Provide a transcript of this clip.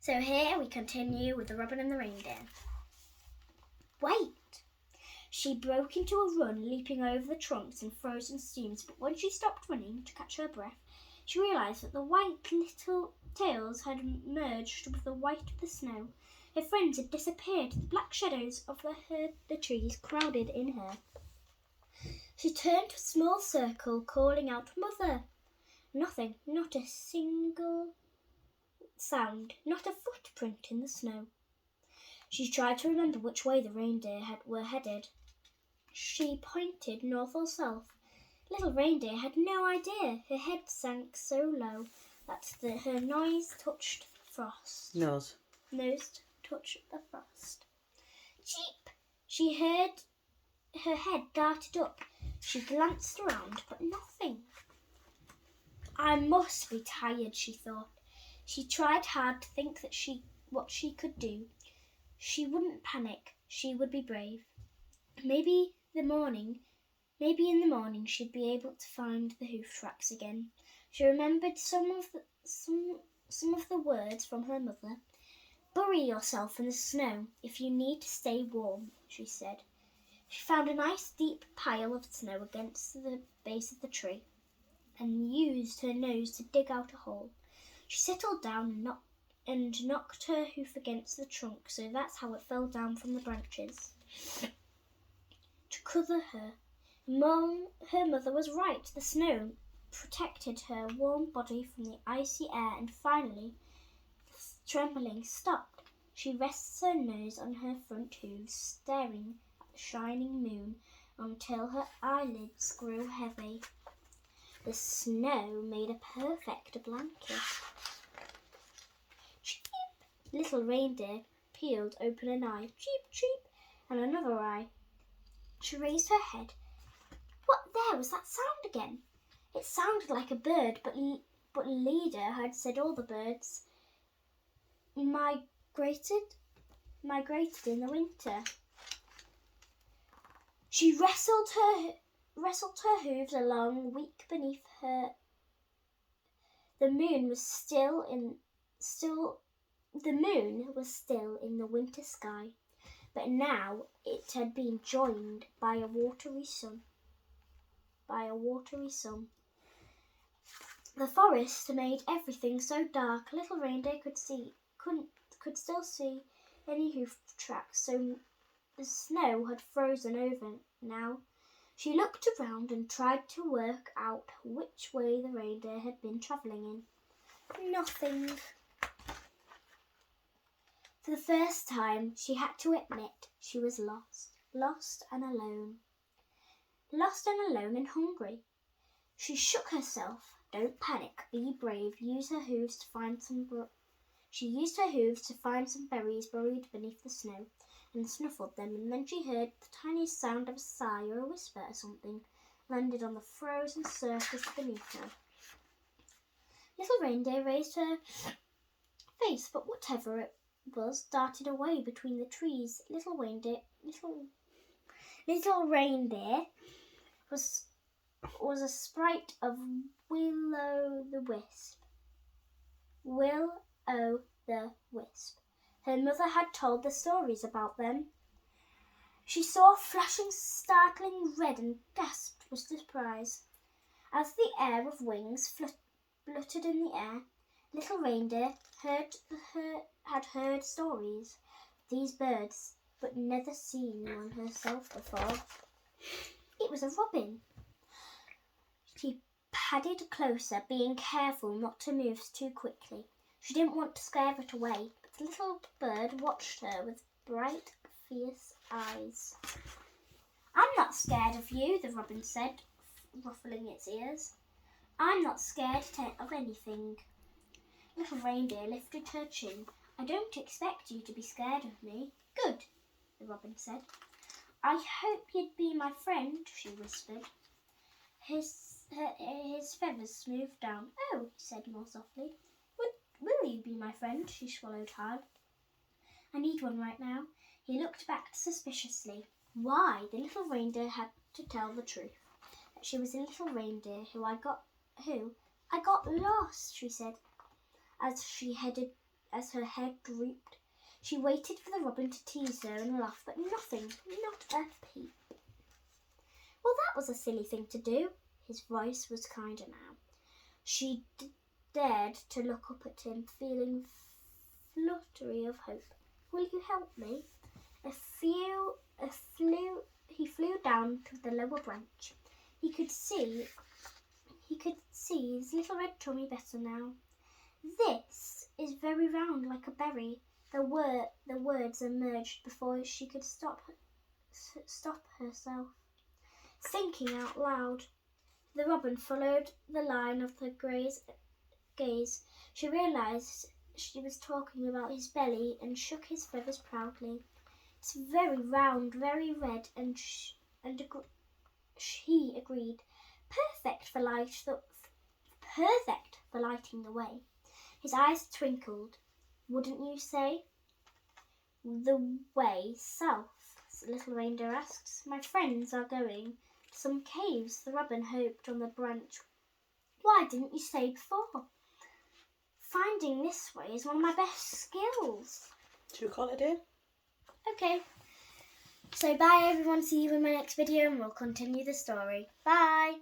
So here we continue with the robin and the reindeer. Wait! She broke into a run, leaping over the trunks and frozen steams, but when she stopped running to catch her breath, she realised that the white little tails had merged with the white of the snow. Her friends had disappeared. The black shadows of the trees crowded in her. She turned to a small circle, calling out, "Mother!" Nothing, not a single sound, not a footprint in the snow. She tried to remember which way the reindeer were headed. She pointed north or south. Little Reindeer had no idea. Her head sank so low that her nose touched the frost. Nose touched the frost. Cheep! She heard her head darted up. She glanced around, but nothing. I must be tired, she thought. She tried hard to think that what she could do. She wouldn't panic. She would be brave. Maybe in the morning she'd be able to find the hoof tracks again. She remembered some of the words from her mother. "Bury yourself in the snow if you need to stay warm," she said. She found a nice deep pile of snow against the base of the tree and used her nose to dig out a hole. She settled down and knocked her hoof against the trunk, so that's how it fell down from the branches. To cover her, her mother was right. The snow protected her warm body from the icy air, and finally, trembling stopped. She rests her nose on her front hooves, staring at the shining moon until her eyelids grew heavy. The snow made a perfect blanket. Cheep! Little Reindeer peeled open an eye, cheep, cheep, and another eye. She raised her head. What there was that sound again? It sounded like a bird, but Leader had said all the birds migrated in the winter. She wrestled her hooves along, weak beneath her. The moon was still in the winter sky, but now it had been joined by a watery sun. The forest made everything so dark, Little Reindeer could still see any hoof tracks, so the snow had frozen over now. She looked around and tried to work out which way the reindeer had been travelling in. Nothing. For the first time, she had to admit she was lost and alone. Lost and alone and hungry. She shook herself. Don't panic, be brave. She used her hooves to find some berries buried beneath the snow and snuffled them, and then she heard the tiniest sound of a sigh or a whisper or something landed on the frozen surface beneath her. Little Reindeer raised her face, but whatever it was darted away between the trees. Little Reindeer was a sprite of Will-o'-the-Wisp. Will-o'-the-Wisp. Her mother had told the stories about them. She saw a flashing, startling red and gasped with surprise. As the air of wings fluttered in the air, Little Reindeer had heard stories of these birds, but never seen one herself before. It was a robin. She padded closer, being careful not to move too quickly. She didn't want to scare it away, but the little bird watched her with bright, fierce eyes. "I'm not scared of you," the robin said, ruffling its ears. "I'm not scared of anything." Little Reindeer lifted her chin. "I don't expect you to be scared of me." "Good," the robin said. "I hope you'd be my friend," she whispered. His feathers smoothed down. "Oh," he said more softly. Will you be my friend?" She swallowed hard. "I need one right now." He looked back suspiciously. Why? The little reindeer had to tell the truth. That she was a little reindeer I got lost, she said, as she headed as her head drooped. She waited for the robin to tease her and laugh, but nothing, not a peep. Well, that was a silly thing to do. His voice was kinder now. She dared to look up at him, feeling fluttery of hope. Will you help me? He flew down to the lower branch. He could see his little red tummy better now. This is very round like a berry. The words emerged before she could stop herself. Thinking out loud, the robin followed the line of the gaze. She realised she was talking about his belly and shook his feathers proudly. It's very round, very red, and he agreed. Perfect for lighting the way. His eyes twinkled. Wouldn't you say? The way south? Little Reindeer asks. My friends are going to some caves, the robin hoped on the branch. Why didn't you say before? Finding this way is one of my best skills. Should we call it a day? Okay. So bye everyone, see you in my next video and we'll continue the story. Bye!